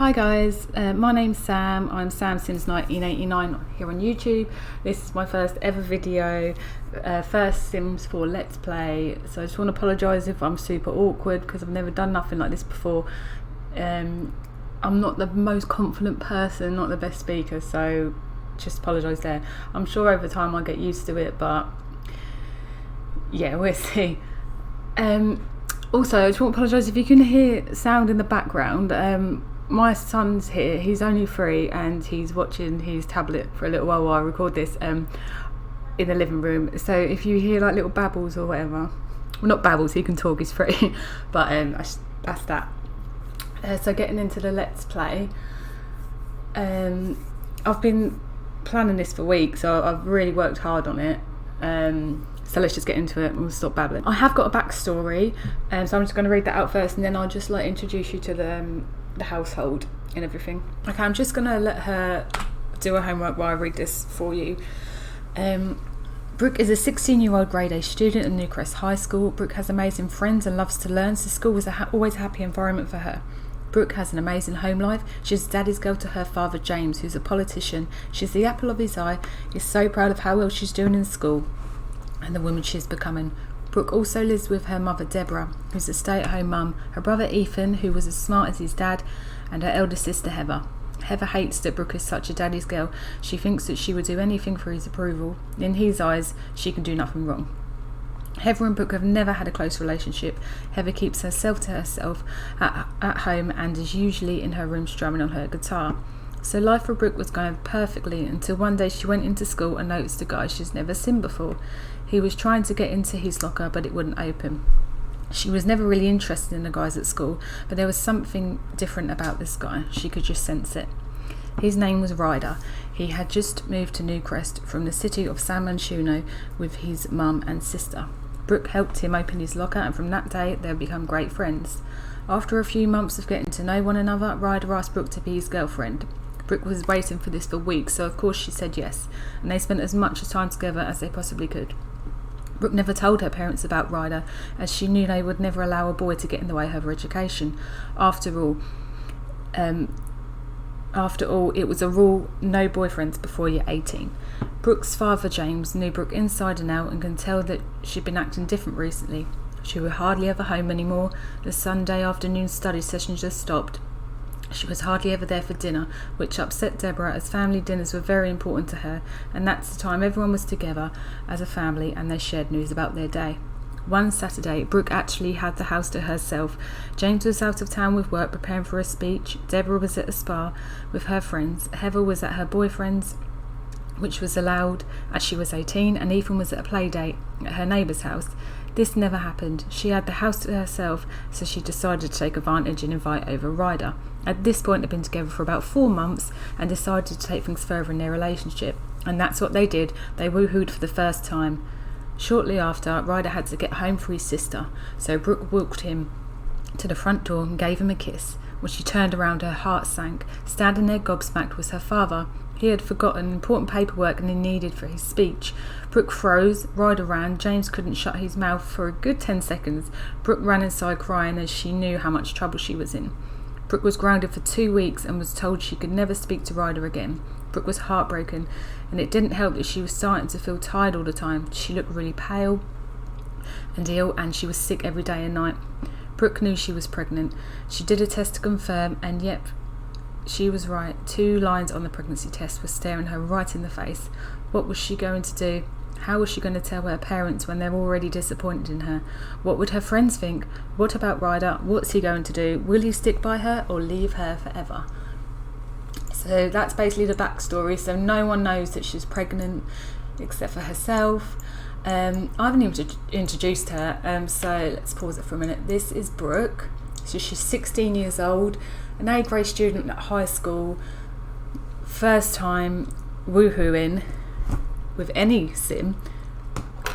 Hi guys, my name's Sam. I'm Sam since 1989 here on YouTube. This is my first ever video, first Sims 4 Let's Play. So I just want to apologise if I'm super awkward because I've never done nothing like this before. I'm not the most confident person, not the best speaker, so just apologise there. I'm sure over time I'll get used to it, but yeah, we'll see. Also, I just want to apologise if you can hear sound in the background. My son's here, he's only 3 and he's watching his tablet for a little while I record this in the living room. So if you hear like little babbles or whatever, well, not babbles, he can talk, he's 3, but that's that. So getting into the Let's Play, I've been planning this for weeks, so I've really worked hard on it. So let's just get into it and we'll stop babbling. I have got a backstory, so I'm just going to read that out first and then I'll just like introduce you to the household and everything. Okay, I'm just going to let her do her homework while I read this for you. Brooke is a 16-year-old grade A student at Newcrest Highschool. Brooke has amazing friends and loves to learn, so school was always a happy environment for her. Brooke has an amazing home life. She's daddy's girl to her father James, who's a politician. She's the apple of his eye. He's so proud of how well she's doing in school and the woman she's becoming. Brooke also lives with her mother Debra, who's a stay-at-home mum, her brother Ethan, who was as smart as his dad, and her elder sister Heather. Heather hates that Brooke is such a daddy's girl. She thinks that she would do anything for his approval. In his eyes, she can do nothing wrong. Heather and Brooke have never had a close relationship. Heather keeps herself to herself at home and is usually in her room strumming on her guitar. So life for Brooke was going perfectly until one day she went into school and noticed a guy she's never seen before. He was trying to get into his locker but it wouldn't open. She was never really interested in the guys at school, but there was something different about this guy. She could just sense it. His name was Ryder. He had just moved to Newcrest from the city of San Manchuno with his mum and sister. Brooke helped him open his locker and from that day they had become great friends. After a few months of getting to know one another, Ryder asked Brooke to be his girlfriend. Brooke was waiting for this for weeks, so of course she said yes, and they spent as much time together as they possibly could. Brooke never told her parents about Ryder, as she knew they would never allow a boy to get in the way of her education. After all, it was a rule, no boyfriends before you're 18. Brooke's father James knew Brooke inside and out and can tell that she'd been acting different recently. She was hardly ever home anymore. The Sunday afternoon study session just stopped. She was hardly ever there for dinner, which upset Debra as family dinners were very important to her, and that's the time everyone was together as a family and they shared news about their day. One Saturday, Brooke actually had the house to herself. James was out of town with work preparing for a speech. Debra was at a spa with her friends. Heather was at her boyfriend's, which was allowed as she was 18, and Ethan was at a play date at her neighbour's house. This never happened. She had the house to herself, so she decided to take advantage and invite over Ryder. At this point, they'd been together for about 4 months and decided to take things further in their relationship. And that's what they did. They woohooed for the first time. Shortly after, Ryder had to get home for his sister, so Brooke walked him to the front door and gave him a kiss. When she turned around, her heart sank. Standing there gobsmacked was her father. He had forgotten important paperwork and he needed for his speech. Brooke froze, Ryder ran, James couldn't shut his mouth for a good 10 seconds. Brooke ran inside crying as she knew how much trouble she was in. Brooke was grounded for 2 weeks and was told she could never speak to Ryder again. Brooke was heartbroken, and it didn't help that she was starting to feel tired all the time. She looked really pale and ill, and she was sick every day and night. Brooke knew she was pregnant. She did a test to confirm, and yep, she was right. 2 lines on the pregnancy test were staring her right in the face. What was she going to do? How was she going to tell her parents when they're already disappointed in her? What would her friends think? What about Ryder? What's he going to do? Will he stick by her or leave her forever? So that's basically the backstory. So no one knows that she's pregnant except for herself. I haven't even introduced her, so let's pause it for a minute. This is Brooke. So she's 16 years old, an A grade student at high school, first time woohooing with any sim.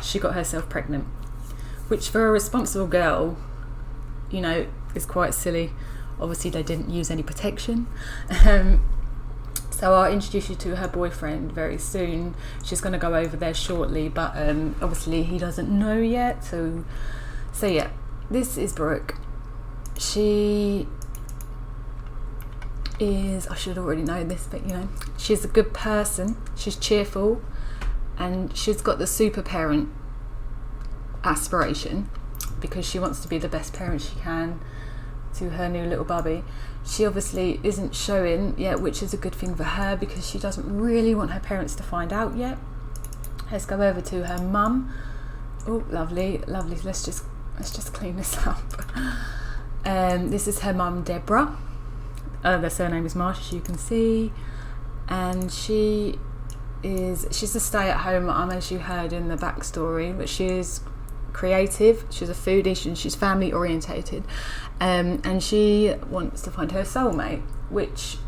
She got herself pregnant, which for a responsible girl, you know, is quite silly. Obviously they didn't use any protection. So I'll introduce you to her boyfriend very soon. She's going to go over there shortly, but obviously he doesn't know yet. So yeah, this is Brooke. She is, I should already know this, but she's a good person, she's cheerful, and she's got the super parent aspiration because she wants to be the best parent she can to her new little bubby. She obviously isn't showing yet, which is a good thing for her because she doesn't really want her parents to find out yet. Let's go over to her mum. Oh, lovely. Let's just clean this up. This is her mum, Debra. The surname is Marsh, as you can see, and she's a stay-at-home mum, as you heard in the backstory, but she is creative, she's a foodie, and she's family orientated, and she wants to find her soulmate, which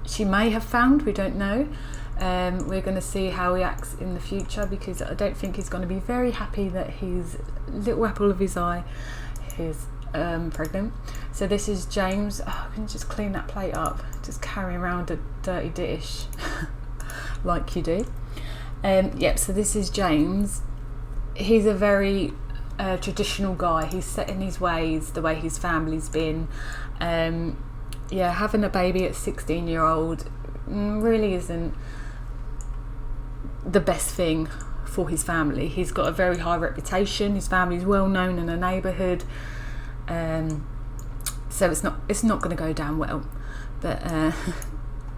she may have found, we don't know. We're going to see how he acts in the future, because I don't think he's going to be very happy that his little apple of his eye is pregnant. So this is James. Oh, I can just clean that plate up, just carry around a dirty dish like you do. Yep, so this is James. He's a very traditional guy. He's set in his ways, the way his family's been. Having a baby at 16-year-old really isn't the best thing for his family. He's got a very high reputation, his family's well known in the neighbourhood, so it's not going to go down well. But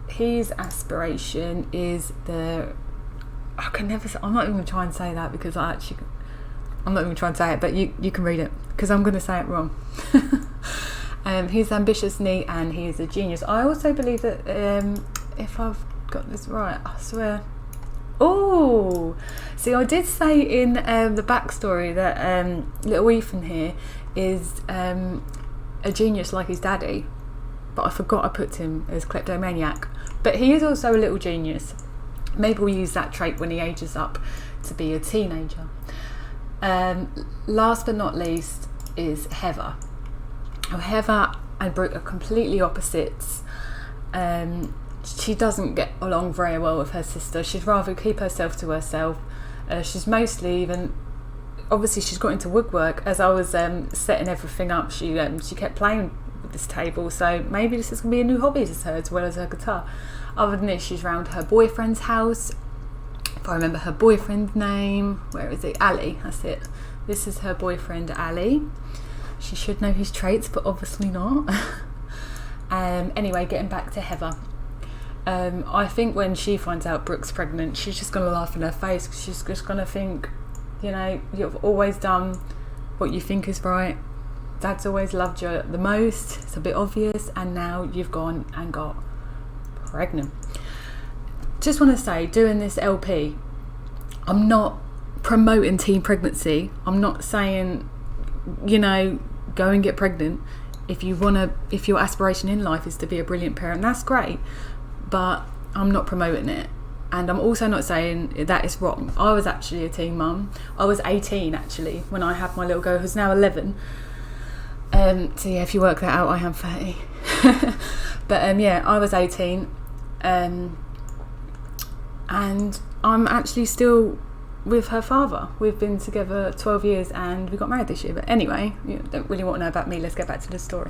his aspiration is I'm not even going to try and say that, because I'm not even trying to say it, but you can read it, because I'm going to say it wrong. He's ambitious, neat, and he's a genius. I also believe that, if I've got this right, I swear. Oh, see, I did say in the backstory that little Ethan here is a genius like his daddy, but I forgot I put him as kleptomaniac. But he is also a little genius. Maybe we'll use that trait when he ages up to be a teenager. Last but not least is Heather. Now, Heather and Brooke are completely opposites. She doesn't get along very well with her sister. She'd rather keep herself to herself. She's mostly obviously she's got into woodwork. As I was setting everything up, she kept playing with this table, so maybe this is going to be a new hobby to her, as well as her guitar. Other than this, she's round her boyfriend's house. If I remember her boyfriend's name, where is it? Ali, that's it. This is her boyfriend, Ali. She should know his traits, but obviously not. Anyway, getting back to Heather. I think when she finds out Brooke's pregnant, she's just going to laugh in her face, because she's just going to think, you've always done what you think is right. Dad's always loved you the most. It's a bit obvious, and now you've gone and got pregnant. Just want to say, doing this LP, I'm not promoting teen pregnancy. I'm not saying, go and get pregnant. If your aspiration in life is to be a brilliant parent, that's great, but I'm not promoting it. And I'm also not saying that it's wrong. I was actually a teen mum. I was 18 actually when I had my little girl, who's now 11. So yeah, if you work that out, I am 30. But I was 18, and I'm actually still with her father. We've been together 12 years and we got married this year. But anyway, you don't really want to know about me. Let's get back to the story.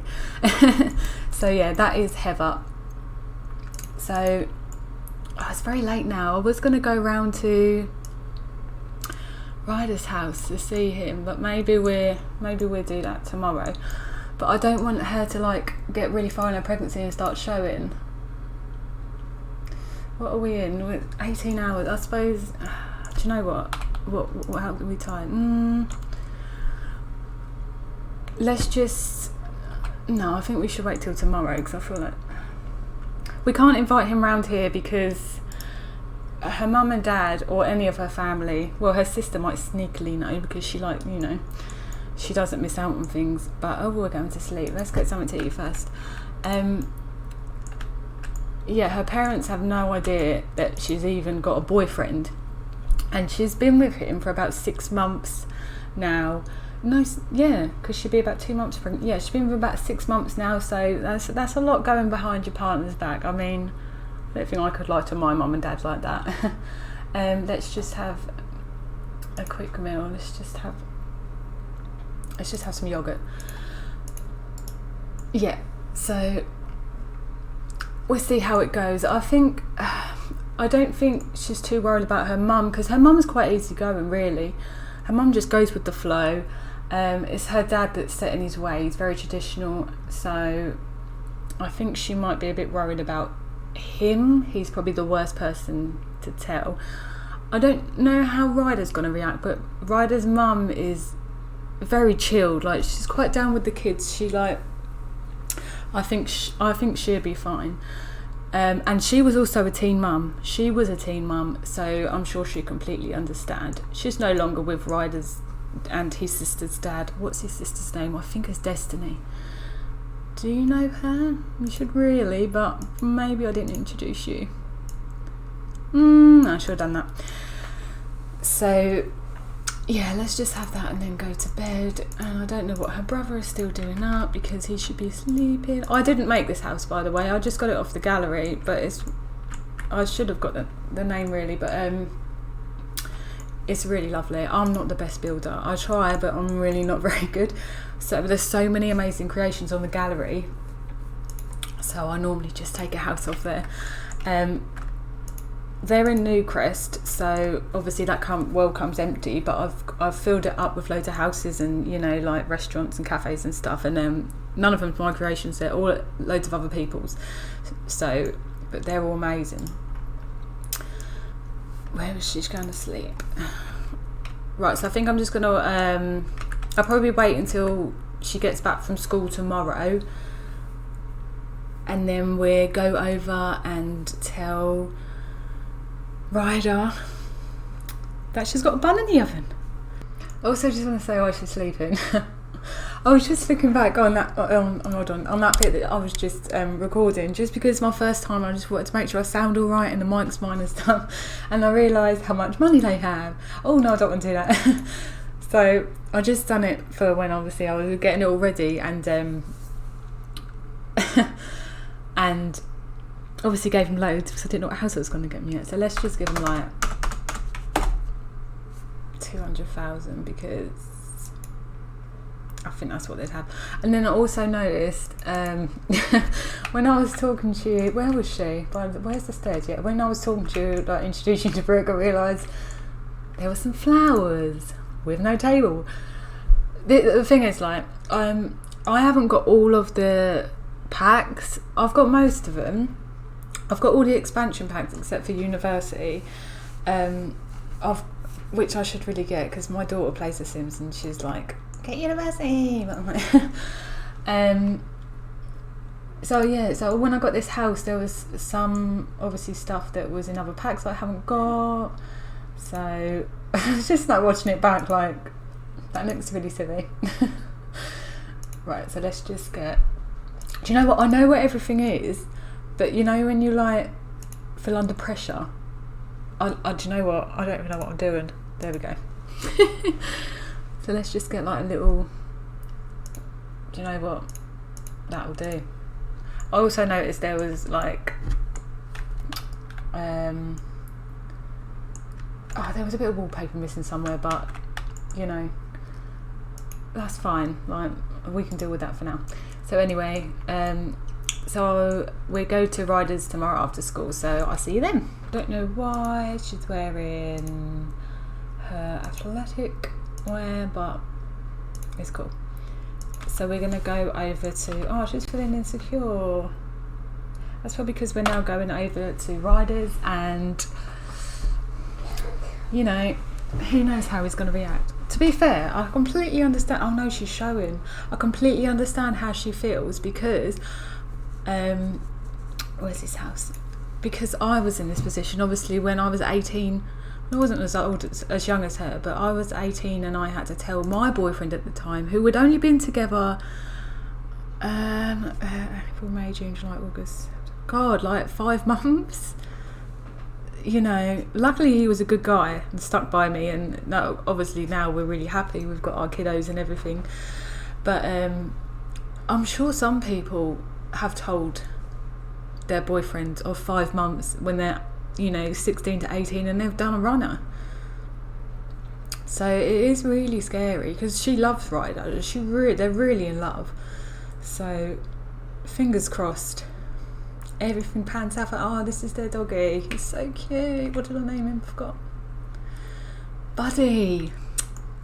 So yeah, that is Heather. So it's very late now. I was going to go round to Ryder's house to see him, but maybe we'll do that tomorrow. But I don't want her to get really far in her pregnancy and start showing. What are we in? We're 18 hours, I suppose. Do you know what? How do we time? Let's just. No, I think we should wait till tomorrow, because I feel like we can't invite him round here, because her mum and dad, or any of her family, well, her sister might sneakily know, because she she doesn't miss out on things. But we're going to sleep. Let's get something to eat first. Her parents have no idea that she's even got a boyfriend, and she's been with him for about 6 months now. Because she'd be about 2 months pregnant. Yeah, she's been with about 6 months now, so that's a lot going behind your partner's back. I mean, I don't think I could lie to my mum and dad like that. Let's just have a quick meal. Let's just have some yogurt. Yeah, so we'll see how it goes. I don't think she's too worried about her mum, because her mum's quite easygoing, really. Her mum just goes with the flow. It's her dad that's set in his ways, very traditional. So I think she might be a bit worried about him. He's probably the worst person to tell. I don't know how Ryder's going to react, but Ryder's mum is very chilled. Like, she's quite down with the kids. I think she'll be fine. And she was also a teen mum. She was a teen mum, so I'm sure she completely understand. She's no longer with Ryder's and his sister's dad. What's his sister's name? I think it's Destiny. Do you know her? You should really, but maybe I didn't introduce you. I should have done that. So yeah, let's just have that and then go to bed. And I don't know what her brother is still doing up, because he should be sleeping. I didn't make this house, by the way. I just got it off the gallery, but I should have got the name really, but it's really lovely. I'm not the best builder. I try, but I'm really not very good. So there's so many amazing creations on the gallery, so I normally just take a house off there. They're in Newcrest, so obviously that comes empty, but I've filled it up with loads of houses and, you know, like restaurants and cafes and stuff, and none of them's my creations. They're all loads of other people's. So, but they're all amazing. Where is she going to sleep? Right, so I think I'm just going to I'll probably wait until she gets back from school tomorrow, and then we'll go over and tell Ryder that she's got a bun in the oven. I also just want to say why she's sleeping. I was just looking back on that on that bit that I was just recording, just because it's my first time. I just wanted to make sure I sound all right and the mic's mine and stuff, and I realised how much money they have. Oh no, I don't want to do that. So I just done it for when obviously I was getting it all ready, and and obviously gave them loads because I didn't know what house it was going to get me yet. So let's just give them like 200,000, because I think that's what they'd have. And then I also noticed when I was talking to you, where was she? Where's the stairs? Yeah, when I was talking to you, like introducing you to Brooke, I realised there were some flowers with no table. The thing is, like, I haven't got all of the packs. I've got most of them. I've got all the expansion packs except for University, which I should really get, because my daughter plays The Sims and she's like, get University. But I'm like, so yeah, so when I got this house, there was some obviously stuff that was in other packs that I haven't got. So I was just like watching it back, like, that looks really silly. Right, so let's just get. Do you know what? I know what everything is. But you know when you like feel under pressure, do you know what? I don't even know what I'm doing. There we go. So let's just get like a little. Do you know what? That'll do. I also noticed there was like, there was a bit of wallpaper missing somewhere, but you know, that's fine. Like, we can deal with that for now. So anyway, so we go to Ryder's tomorrow after school, so I'll see you then. Don't know why she's wearing her athletic wear, but it's cool. So we're gonna go over to, she's feeling insecure. That's probably because we're now going over to Ryder's, and you know, who knows how he's gonna react. To be fair, I completely understand. Oh no, she's showing. I completely understand how she feels, because where's his house? Because I was in this position, obviously, when I was 18. I wasn't as young as her, but I was 18 and I had to tell my boyfriend at the time, who had only been together April, May, June, July, August, God, like 5 months. You know, luckily he was a good guy and stuck by me, and no, obviously now we're really happy. We've got our kiddos and everything, but I'm sure some people have told their boyfriend of 5 months when they're, you know, 16 to 18 and they've done a runner. So it is really scary, because she loves Ryder. They're really in love. So fingers crossed. everything pans out. Oh, this is their doggy. He's so cute. What did I name him? Forgot. Buddy.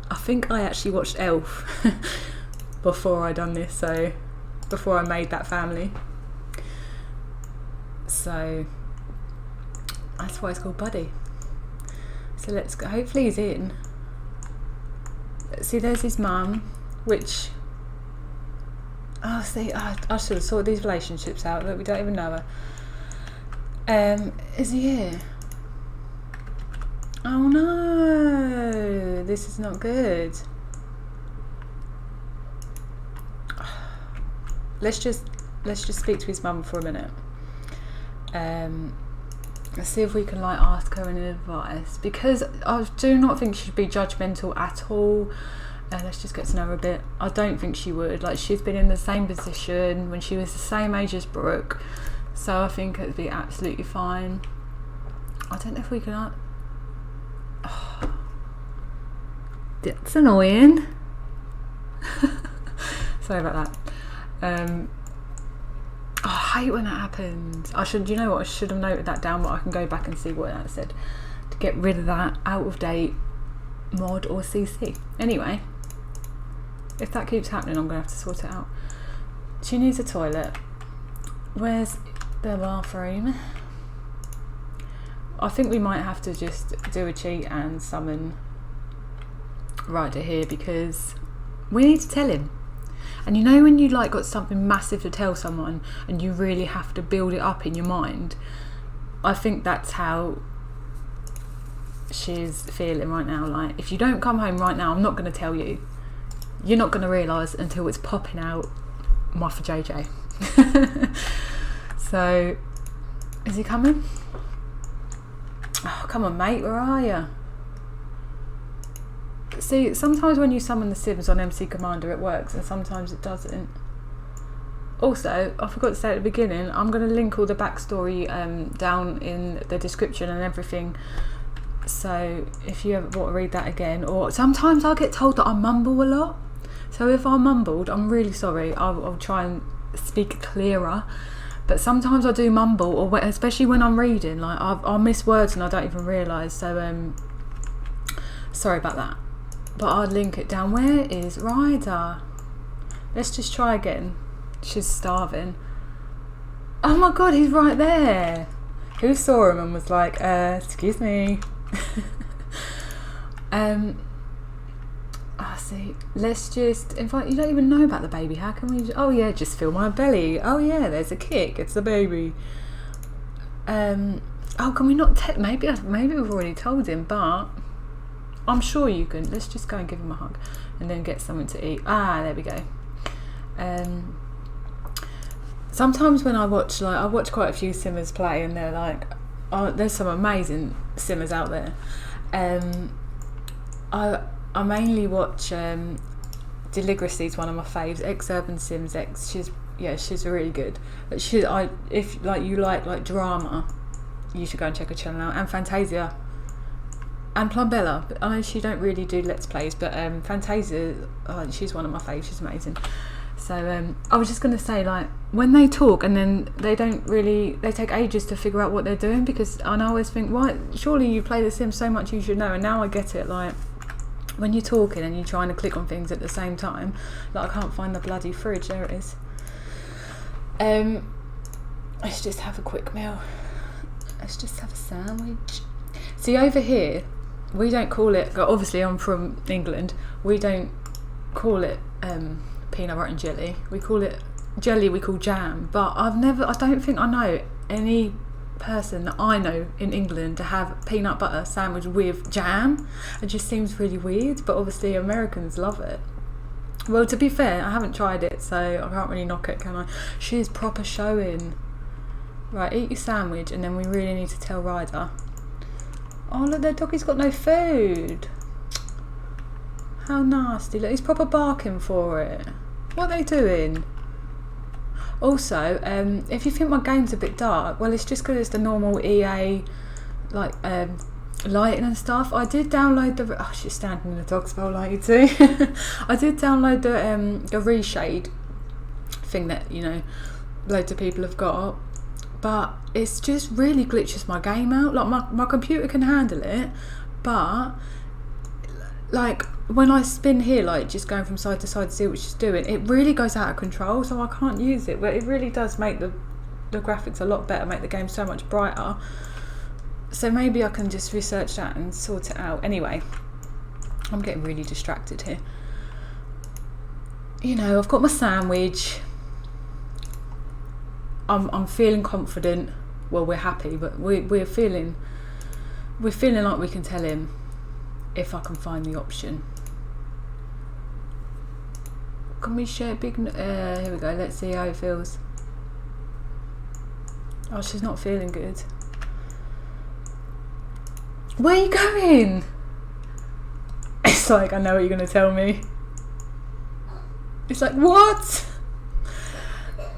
I think I actually watched Elf before I done this, so before I made that family. So that's why it's called Buddy. So let's go. Hopefully he's in. See, there's his mum, which I should have sorted these relationships out. Look, we don't even know her. Is he here? Oh no, this is not good. Let's just speak to his mum for a minute. Let's see if we can like ask her any advice, because I do not think she'd be judgmental at all. Let's just get to know her a bit. I don't think she would. Like, she's been in the same position when she was the same age as Brooke, so I think it'd be absolutely fine. I don't know if we can. That's annoying. Sorry about that. I hate when that happens. You know what? I should have noted that down, but I can go back and see what that said to get rid of that out of date mod or CC. Anyway, if that keeps happening, I'm gonna have to sort it out. She needs a toilet. Where's the bathroom? I think we might have to just do a cheat and summon Ryder here, because we need to tell him. And you know when you like got something massive to tell someone and you really have to build it up in your mind? I think that's how she's feeling right now. Like, if you don't come home right now, I'm not going to tell you. You're not going to realise until it's popping out my for JJ. So, is he coming? Oh, come on, mate, where are you? See, sometimes when you summon the Sims on MC Commander, it works, and sometimes it doesn't. Also, I forgot to say at the beginning, I'm going to link all the backstory down in the description and everything. So if you ever want to read that again, or sometimes I get told that I mumble a lot. So if I mumbled, I'm really sorry. I'll try and speak clearer. But sometimes I do mumble, or especially when I'm reading, like I'll miss words and I don't even realise. So sorry about that. But I'll link it down. Where is Ryder? Let's just try again. She's starving. Oh my god, he's right there. Who saw him and was like, excuse me. See, let's just invite. You don't even know about the baby. How can we? Oh yeah, just feel my belly. Oh yeah, there's a kick. It's the baby. Oh, can we not? Maybe we've already told him, but I'm sure you can. Let's just go and give him a hug, and then get something to eat. Ah, there we go. Sometimes when I watch quite a few simmers play, and they're like, oh, there's some amazing simmers out there. I mainly watch Deligracy is one of my faves. Ex-Urban Sims X. She's really good. But if like you like drama, you should go and check her channel out. And Fantasia and Plumbella. But I know she don't really do Let's Plays, but Fantasia, she's one of my faves. She's amazing. So I was just gonna say, like, when they talk and then they take ages to figure out what they're doing, because I always think, why? Surely you play The Sims so much, you should know. And now I get it. Like, when you're talking and you're trying to click on things at the same time, like, I can't find the bloody fridge. There it is. Let's just have a quick meal. Let's just have a sandwich. See, over here, we don't call it, obviously I'm from England, we don't call it peanut butter and jelly. We call it jelly, we call jam. But I don't think I know any person that I know in England to have peanut butter sandwich with jam. It just seems really weird, but obviously Americans love it. Well, to be fair, I haven't tried it, so I can't really knock it, can I? She's proper showing. Right, eat your sandwich, and then we really need to tell Ryder. Oh look, their doggy's got no food. How nasty. Look, he's proper barking for it. What are they doing? Also, if you think my game's a bit dark, well, it's just because it's the normal EA, like, lighting and stuff. I did download the... Oh, she's standing in the dog's bowl like you too. I did download the reshade thing that, you know, loads of people have got. but it's just really glitches my game out. Like my computer can handle it, but like when I spin here, like just going from side to side to see what she's doing, it really goes out of control, so I can't use it. But it really does make the graphics a lot better, make the game so much brighter. So maybe I can just research that and sort it out. Anyway, I'm getting really distracted here. You know, I've got my sandwich. I'm feeling confident. Well, we're happy, but we're feeling like we can tell him if I can find the option. Can we share big? Here we go. Let's see how it feels. Oh, she's not feeling good. Where are you going? It's like, I know what you're going to tell me. It's like, what?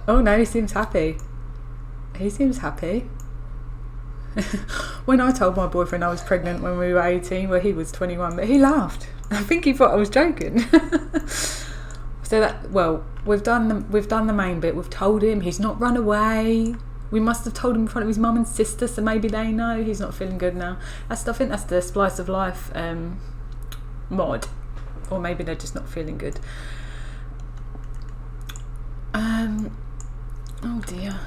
Oh no, he seems happy. He seems happy. When I told my boyfriend I was pregnant when we were 18, well, he was 21, but he laughed. I think he thought I was joking. So that, well, we've done the main bit. We've told him he's not run away. We must have told him in front of his mum and sister, so maybe they know he's not feeling good now. I think that's the Splice of Life mod, or maybe they're just not feeling good. Oh dear.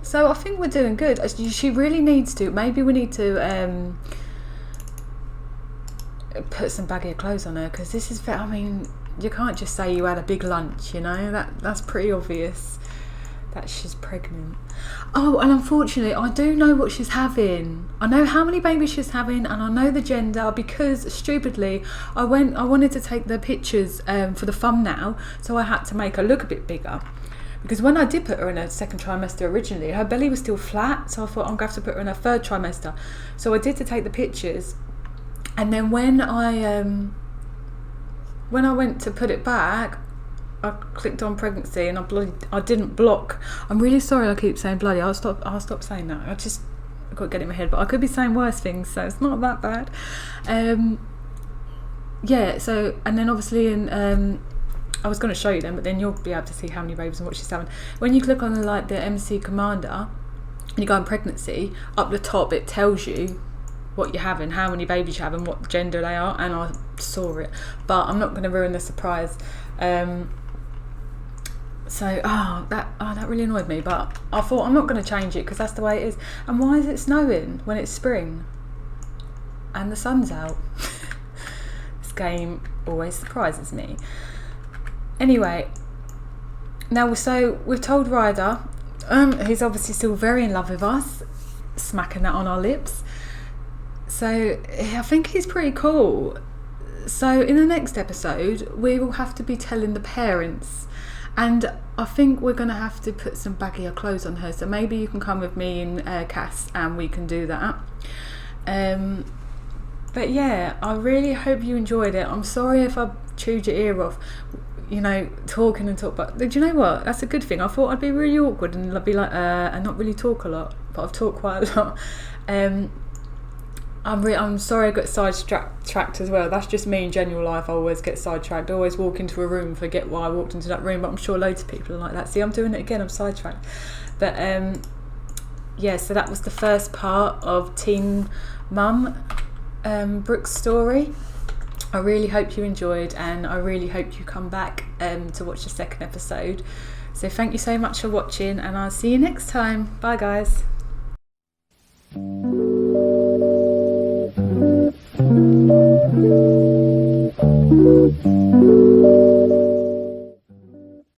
So I think we're doing good. She really needs to. Maybe we need to put some baggier clothes on her, because this is. I mean, you can't just say you had a big lunch. You know, that's pretty obvious that she's pregnant. Oh, and unfortunately, I do know what she's having. I know how many babies she's having, and I know the gender, because stupidly, I wanted to take the pictures for the thumbnail, so I had to make her look a bit bigger. Because when I did put her in her second trimester originally, her belly was still flat, so I thought I'm going to have to put her in her third trimester. So I did to take the pictures, and then when I went to put it back, I clicked on pregnancy and I didn't block. I'm really sorry I keep saying bloody. I'll stop saying that. I've got to get it in my head, but I could be saying worse things, so it's not that bad. Yeah, so, and then obviously in I was going to show you them, but then you'll be able to see how many babies and what she's having. When you click on like the MC Commander and you go on pregnancy, up the top it tells you what you're having, how many babies you have, and what gender they are. And I saw it, but I'm not going to ruin the surprise. So that really annoyed me, but I thought I'm not going to change it because that's the way it is. And why is it snowing when it's spring and the sun's out? This game always surprises me. Anyway, now so we've told Ryder, he's obviously still very in love with us, smacking that on our lips. So I think he's pretty cool. So in the next episode, we will have to be telling the parents, and I think we're going to have to put some baggier clothes on her. So maybe you can come with me and Cass, and we can do that. But yeah, I really hope you enjoyed it. I'm sorry if I chewed your ear off, you know, talking and talk. But do you know what? That's a good thing. I thought I'd be really awkward and I'd be like, and not really talk a lot, but I've talked quite a lot. I'm sorry I got sidetracked as well. That's just me in general life. I always get sidetracked. I always walk into a room and forget why I walked into that room, but I'm sure loads of people are like that. See, I'm doing it again, I'm sidetracked. But yeah, so that was the first part of Teen Mum, Brooke's story. I really hope you enjoyed, and I really hope you come back to watch the second episode. So thank you so much for watching, and I'll see you next time. Bye guys. Thank you.